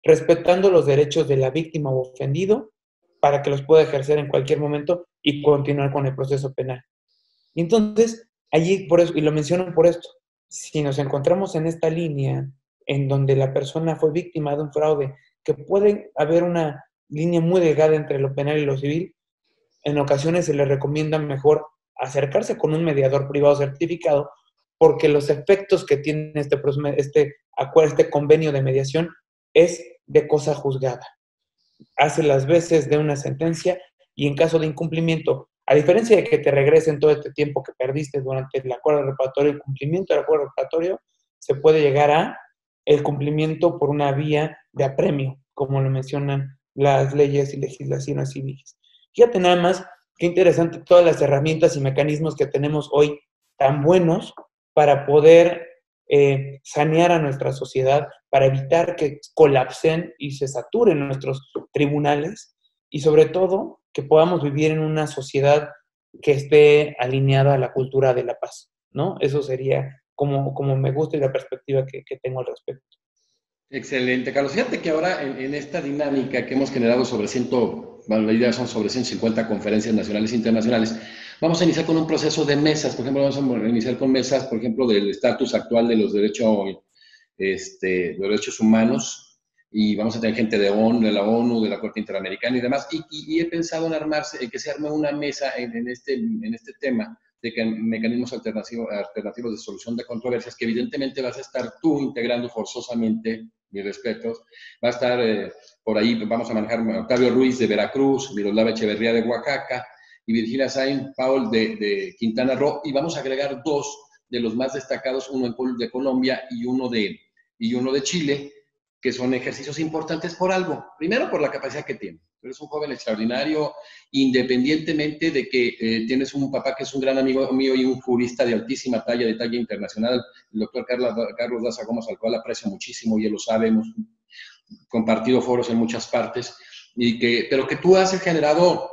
respetando los derechos de la víctima o ofendido para que los pueda ejercer en cualquier momento y continuar con el proceso penal. Y entonces, allí, por eso, y lo menciono por esto, si nos encontramos en esta línea en donde la persona fue víctima de un fraude, que puede haber una línea muy delgada entre lo penal y lo civil, en ocasiones se le recomienda mejor acercarse con un mediador privado certificado, porque los efectos que tiene este convenio de mediación es de cosa juzgada. Hace las veces de una sentencia y en caso de incumplimiento, a diferencia de que te regresen todo este tiempo que perdiste durante el acuerdo reparatorio, el cumplimiento del acuerdo reparatorio, se puede llegar a el cumplimiento por una vía de apremio, como lo mencionan las leyes y legislaciones civiles. Fíjate nada más qué interesante todas las herramientas y mecanismos que tenemos hoy tan buenos para poder sanear a nuestra sociedad, para evitar que colapsen y se saturen nuestros tribunales y sobre todo que podamos vivir en una sociedad que esté alineada a la cultura de la paz, ¿no? Eso sería como me gusta y la perspectiva que tengo al respecto. Excelente, Carlos. Fíjate que ahora en esta dinámica que hemos generado bueno, la idea son sobre 150 conferencias nacionales e internacionales, vamos a iniciar con un proceso de mesas. Por ejemplo, vamos a iniciar con mesas, por ejemplo, del estatus actual de los derechos humanos, y vamos a tener gente de la ONU, de la Corte Interamericana y demás. Y he pensado en que se arme una mesa en este tema de mecanismos alternativos de solución de controversias, que evidentemente vas a estar tú integrando forzosamente, mis respetos. Va a estar por ahí, vamos a manejar a Octavio Ruiz de Veracruz, Miroslava Echeverría de Oaxaca y Virginia Sainz Paul de Quintana Roo, y vamos a agregar dos de los más destacados, uno de Colombia y uno de Chile, que son ejercicios importantes por algo. Primero, por la capacidad que tiene. Tú eres un joven extraordinario, independientemente de que tienes un papá que es un gran amigo mío y un jurista de altísima talla, de talla internacional, el doctor Carlos Daza Gómez, al cual aprecio muchísimo, y él lo sabe, hemos compartido foros en muchas partes, pero que tú has generado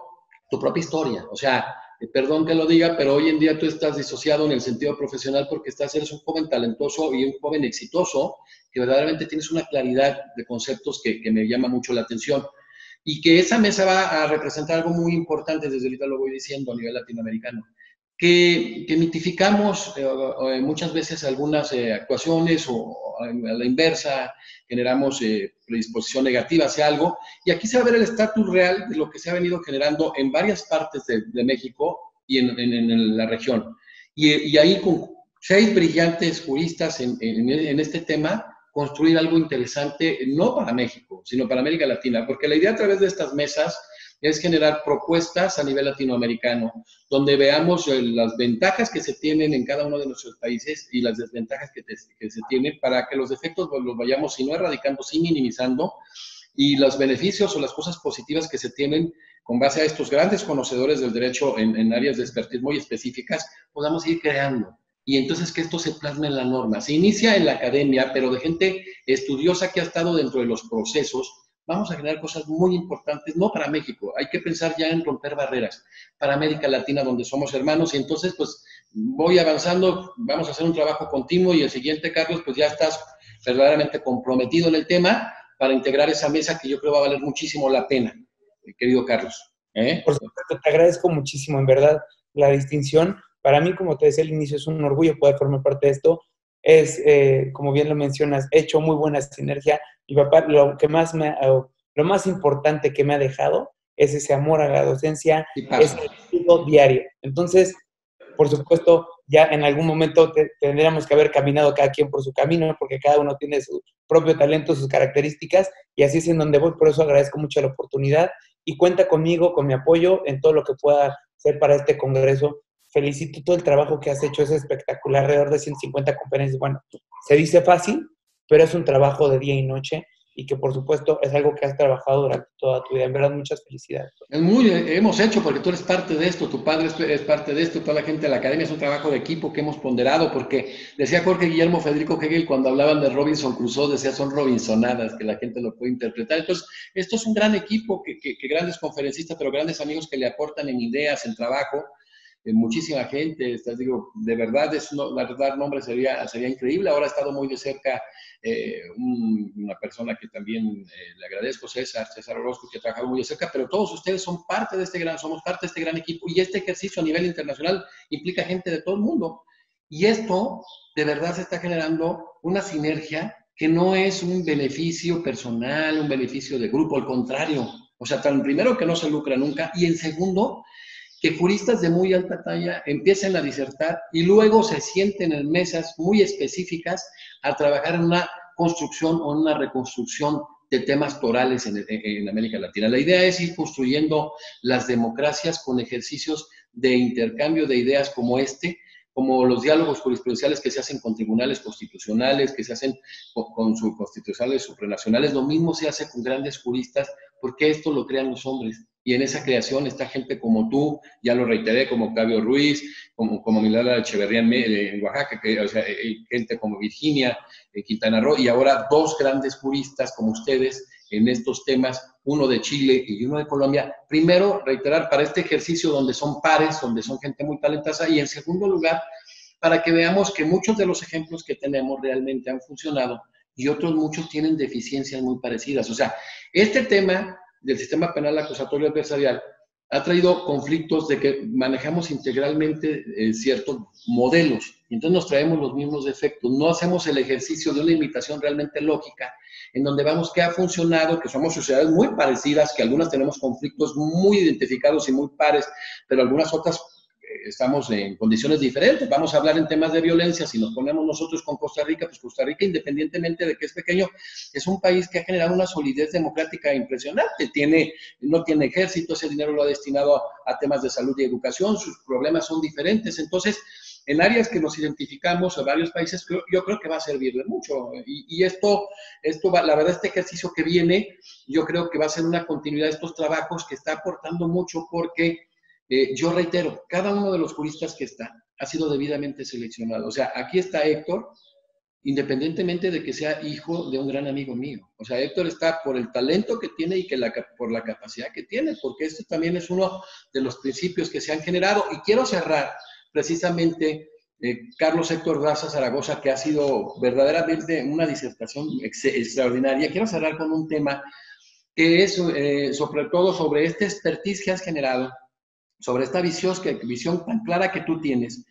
tu propia historia. O sea, perdón que lo diga, pero hoy en día tú estás disociado en el sentido profesional porque eres un joven talentoso y un joven exitoso, que verdaderamente tienes una claridad de conceptos que me llama mucho la atención. Y que esa mesa va a representar algo muy importante, desde ahorita lo voy diciendo, a nivel latinoamericano, que mitificamos muchas veces algunas actuaciones o a la inversa generamos predisposición negativa hacia algo, y aquí se va a ver el estatus real de lo que se ha venido generando en varias partes de México y en la región. Y ahí con 6 brillantes juristas en este tema, construir algo interesante, no para México, sino para América Latina, porque la idea a través de estas mesas es generar propuestas a nivel latinoamericano, donde veamos las ventajas que se tienen en cada uno de nuestros países y las desventajas que se tienen, para que los defectos los vayamos, si no erradicando, sí minimizando, y los beneficios o las cosas positivas que se tienen con base a estos grandes conocedores del derecho en áreas de expertise muy específicas, podamos ir creando. Y entonces que esto se plasme en la norma. Se inicia en la academia, pero de gente estudiosa que ha estado dentro de los procesos. Vamos a generar cosas muy importantes, no para México, hay que pensar ya en romper barreras, para América Latina, donde somos hermanos, y entonces pues voy avanzando, vamos a hacer un trabajo continuo, y el siguiente, Carlos, pues ya estás verdaderamente comprometido en el tema para integrar esa mesa que yo creo va a valer muchísimo la pena, querido Carlos. Por supuesto, te agradezco muchísimo, en verdad, la distinción. Para mí, como te decía al inicio, es un orgullo poder formar parte de esto. Es, como bien lo mencionas, he hecho muy buena sinergia. Mi papá, lo más importante que me ha dejado es ese amor a la docencia, ese estudio diario. Entonces, por supuesto, ya en algún momento tendríamos que haber caminado cada quien por su camino, porque cada uno tiene su propio talento, sus características, y así es en donde voy. Por eso agradezco mucho la oportunidad y cuenta conmigo, con mi apoyo en todo lo que pueda hacer para este congreso. Felicito todo el trabajo que has hecho, es espectacular, alrededor de 150 conferencias. Bueno, Se dice fácil, pero es un trabajo de día y noche y que por supuesto es algo que has trabajado durante toda tu vida. En verdad, muchas felicidades. Hemos hecho, porque tú eres parte de esto, tu padre es parte de esto, toda la gente de la academia, es un trabajo de equipo que hemos ponderado, porque decía Jorge Guillermo Federico Hegel cuando hablaban de Robinson Crusoe, decía son Robinsonadas, que la gente lo puede interpretar. Entonces, esto es un gran equipo, que grandes conferencistas, pero grandes amigos que le aportan en ideas, en trabajo, muchísima gente, digo, de verdad, dar nombre sería increíble. Ahora ha estado muy de cerca una persona que también le agradezco, César Orozco, que ha trabajado muy de cerca, pero todos ustedes somos parte de este gran equipo, y este ejercicio a nivel internacional implica gente de todo el mundo. Y esto, de verdad, se está generando una sinergia que no es un beneficio personal, un beneficio de grupo, al contrario. O sea, primero que no se lucra nunca, y en segundo, que juristas de muy alta talla empiecen a disertar y luego se sienten en mesas muy específicas a trabajar en una construcción o en una reconstrucción de temas torales en América Latina. La idea es ir construyendo las democracias con ejercicios de intercambio de ideas como como los diálogos jurisprudenciales que se hacen con tribunales constitucionales, que se hacen con constitucionales supranacionales. Lo mismo se hace con grandes juristas, porque esto lo crean los hombres. Y en esa creación está gente como tú, ya lo reiteré, como Octavio Ruiz, como Milagro Echeverría en Oaxaca, gente como Virginia, Quintana Roo, y ahora dos grandes juristas como ustedes en estos temas, uno de Chile y uno de Colombia. Primero, reiterar, para este ejercicio donde son pares, donde son gente muy talentosa, y en segundo lugar, para que veamos que muchos de los ejemplos que tenemos realmente han funcionado y otros muchos tienen deficiencias muy parecidas. O sea, este tema del sistema penal acusatorio adversarial ha traído conflictos de que manejamos integralmente ciertos modelos, y entonces nos traemos los mismos defectos, no hacemos el ejercicio de una imitación realmente lógica, en donde vamos qué ha funcionado, que somos sociedades muy parecidas, que algunas tenemos conflictos muy identificados y muy pares, pero algunas otras estamos en condiciones diferentes. Vamos a hablar en temas de violencia. Si nos ponemos nosotros con Costa Rica, pues Costa Rica, independientemente de que es pequeño, es un país que ha generado una solidez democrática impresionante. No tiene ejército, ese dinero lo ha destinado a temas de salud y educación, sus problemas son diferentes. Entonces, en áreas que nos identificamos, en varios países, yo creo que va a servir de mucho. Y esto la verdad, este ejercicio que viene, yo creo que va a ser una continuidad de estos trabajos que está aportando mucho, porque yo reitero, cada uno de los juristas que está ha sido debidamente seleccionado. O sea, aquí está Héctor, independientemente de que sea hijo de un gran amigo mío. O sea, Héctor está por el talento que tiene y por la capacidad que tiene, porque esto también es uno de los principios que se han generado. Y quiero cerrar precisamente, Carlos Héctor Raza Zaragoza, que ha sido verdaderamente una disertación extraordinaria. Quiero cerrar con un tema que es sobre todo sobre este expertise que has generado, sobre esta visión tan clara que tú tienes.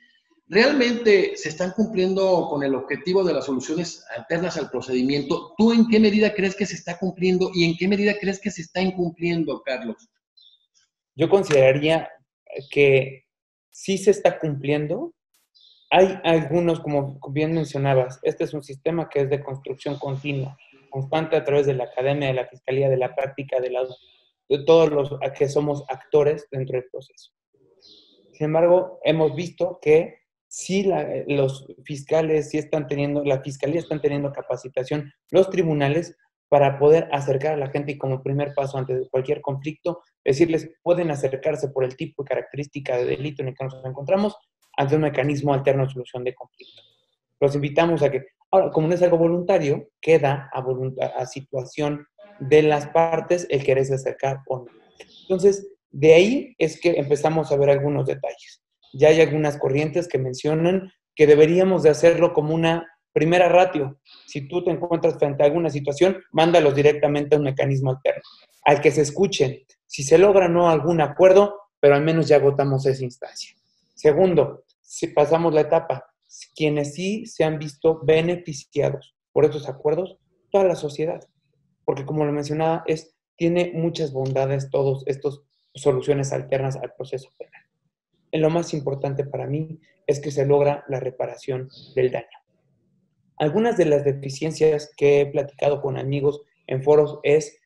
¿Realmente se están cumpliendo con el objetivo de las soluciones alternas al procedimiento? ¿Tú en qué medida crees que se está cumpliendo y en qué medida crees que se está incumpliendo, Carlos? Yo consideraría que sí se está cumpliendo. Hay algunos, como bien mencionabas, este es un sistema que es de construcción continua, constante a través de la academia, de la fiscalía, de la práctica, de todos los que somos actores dentro del proceso. Sin embargo, hemos visto que sí los fiscales sí están teniendo, la fiscalía están teniendo capacitación, los tribunales, para poder acercar a la gente y como primer paso ante cualquier conflicto, decirles, pueden acercarse por el tipo y característica de delito en el que nos encontramos ante un mecanismo alterno de solución de conflicto. Los invitamos a que, ahora, como no es algo voluntario, queda a situación de las partes el quererse acercar o no. Entonces, de ahí es que empezamos a ver algunos detalles. Ya hay algunas corrientes que mencionan que deberíamos de hacerlo como una primera ratio. Si tú te encuentras frente a alguna situación, mándalos directamente a un mecanismo alterno, al que se escuchen. Si se logra o no algún acuerdo, pero al menos ya agotamos esa instancia. Segundo, si pasamos la etapa, quienes sí se han visto beneficiados por estos acuerdos, toda la sociedad. Porque como lo mencionaba, tiene muchas bondades todos estos soluciones alternas al proceso penal. Lo más importante para mí es que se logra la reparación del daño. Algunas de las deficiencias que he platicado con amigos en foros es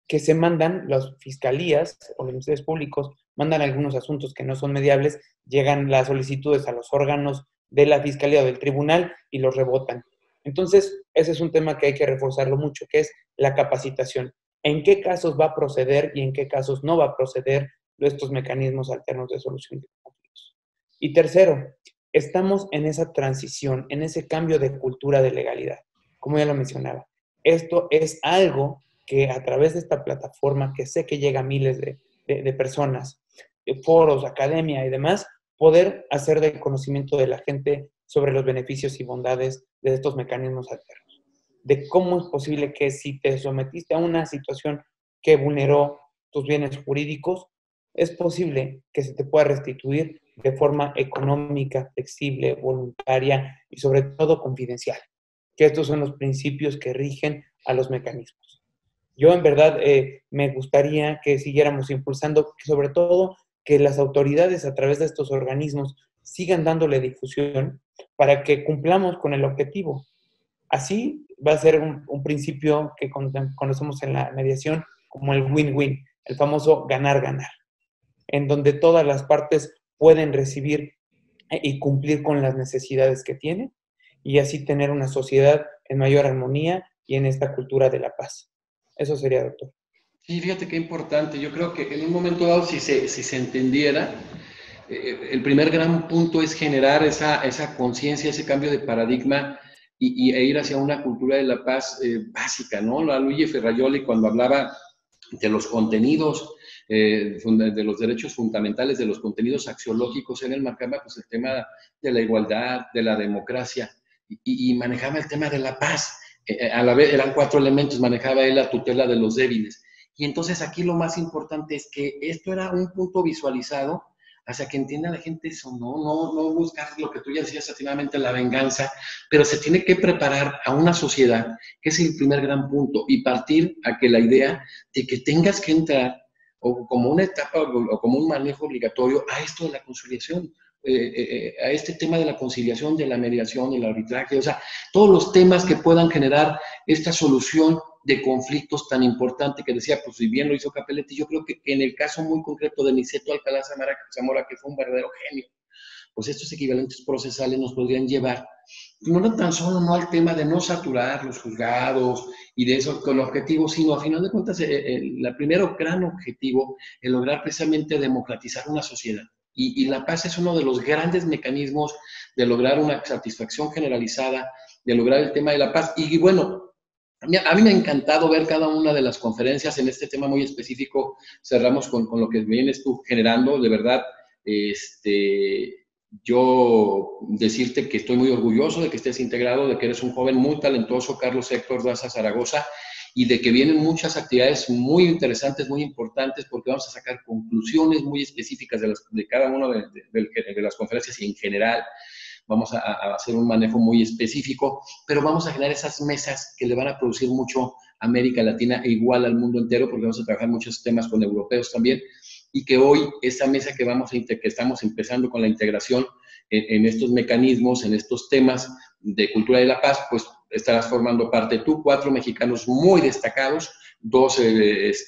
que se mandan, las fiscalías o los ministerios públicos mandan algunos asuntos que no son mediables, llegan las solicitudes a los órganos de la fiscalía o del tribunal y los rebotan. Entonces, ese es un tema que hay que reforzarlo mucho, que es la capacitación. ¿En qué casos va a proceder y en qué casos no va a proceder estos mecanismos alternos de solución de conflictos? Y tercero, estamos en esa transición, en ese cambio de cultura de legalidad, como ya lo mencionaba. Esto es algo que a través de esta plataforma, que sé que llega a miles de personas, de foros, academia y demás, poder hacer del conocimiento de la gente sobre los beneficios y bondades de estos mecanismos alternos. De cómo es posible que si te sometiste a una situación que vulneró tus bienes jurídicos, es posible que se te pueda restituir de forma económica, flexible, voluntaria y sobre todo confidencial. Que estos son los principios que rigen a los mecanismos. Yo en verdad me gustaría que siguiéramos impulsando, sobre todo que las autoridades a través de estos organismos sigan dándole difusión para que cumplamos con el objetivo. Así va a ser un principio que conocemos en la mediación como el win-win, el famoso ganar-ganar, en donde todas las partes pueden recibir y cumplir con las necesidades que tienen y así tener una sociedad en mayor armonía y en esta cultura de la paz. Eso sería, doctor. Sí, fíjate qué importante. Yo creo que en un momento dado, si se entendiera, el primer gran punto es generar esa conciencia, ese cambio de paradigma e ir hacia una cultura de la paz básica, ¿no? La Luigi Ferrajoli, cuando hablaba de los contenidos, de los derechos fundamentales, de los contenidos axiológicos, él marcaba pues, el tema de la igualdad, de la democracia, y manejaba el tema de la paz. A la vez eran 4 elementos, manejaba él la tutela de los débiles. Y entonces aquí lo más importante es que esto era un punto visualizado hacia que entienda la gente eso, no buscar lo que tú ya decías atinadamente, la venganza, pero se tiene que preparar a una sociedad, que es el primer gran punto, y partir a que la idea de que tengas que entrar o como una etapa o como un manejo obligatorio a esto de la conciliación, a este tema de la conciliación, de la mediación, del arbitraje, o sea, todos los temas que puedan generar esta solución de conflictos tan importante que decía, pues si bien lo hizo Capelletti, yo creo que en el caso muy concreto de Niceto Alcalá Zamora, que fue un verdadero genio, pues estos equivalentes procesales nos podrían llevar no tan solo no al tema de no saturar los juzgados y de eso con el objetivo, sino a final de cuentas el primero gran objetivo, el lograr precisamente democratizar una sociedad. Y la paz es uno de los grandes mecanismos de lograr una satisfacción generalizada, de lograr el tema de la paz. Y bueno, a mí me ha encantado ver cada una de las conferencias en este tema muy específico. Cerramos con lo que vienes tú generando, de verdad. Yo decirte que estoy muy orgulloso de que estés integrado, de que eres un joven muy talentoso, Carlos Héctor Daza Zaragoza, y de que vienen muchas actividades muy interesantes, muy importantes, porque vamos a sacar conclusiones muy específicas de cada una de las conferencias y en general. Vamos a hacer un manejo muy específico, pero vamos a generar esas mesas que le van a producir mucho a América Latina e igual al mundo entero, porque vamos a trabajar muchos temas con europeos también, y que hoy esta mesa que estamos empezando con la integración en estos mecanismos, en estos temas de cultura de la paz, pues estarás formando parte tú, 4 mexicanos muy destacados, 2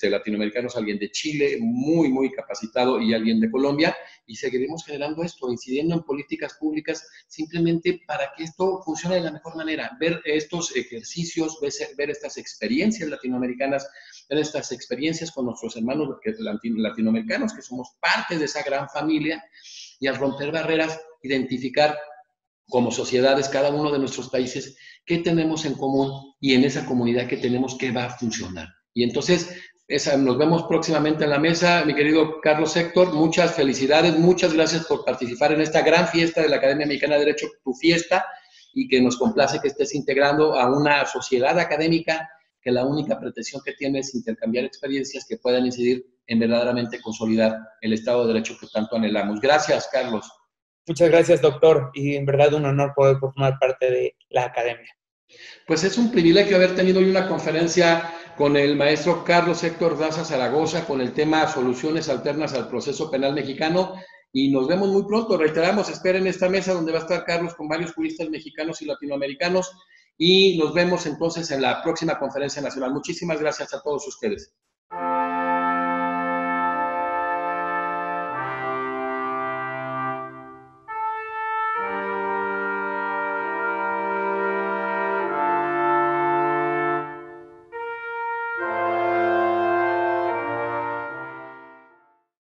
latinoamericanos, alguien de Chile, muy capacitado y alguien de Colombia, y seguiremos generando esto, incidiendo en políticas públicas simplemente para que esto funcione de la mejor manera, ver estos ejercicios, ver estas experiencias latinoamericanas, ver estas experiencias con nuestros hermanos latinoamericanos, que somos parte de esa gran familia, y al romper barreras, identificar como sociedades, cada uno de nuestros países, qué tenemos en común y en esa comunidad que tenemos qué va a funcionar. Y entonces, nos vemos próximamente en la mesa. Mi querido Carlos Héctor, muchas felicidades, muchas gracias por participar en esta gran fiesta de la Academia Mexicana de Derecho, tu fiesta, y que nos complace que estés integrando a una sociedad académica que la única pretensión que tiene es intercambiar experiencias que puedan incidir en verdaderamente consolidar el Estado de Derecho que tanto anhelamos. Gracias, Carlos. Muchas gracias, doctor, y en verdad un honor poder formar parte de la academia. Pues es un privilegio haber tenido hoy una conferencia con el maestro Carlos Héctor Daza Zaragoza con el tema Soluciones Alternas al Proceso Penal Mexicano, y nos vemos muy pronto. Reiteramos, esperen esta mesa donde va a estar Carlos con varios juristas mexicanos y latinoamericanos, y nos vemos entonces en la próxima conferencia nacional. Muchísimas gracias a todos ustedes.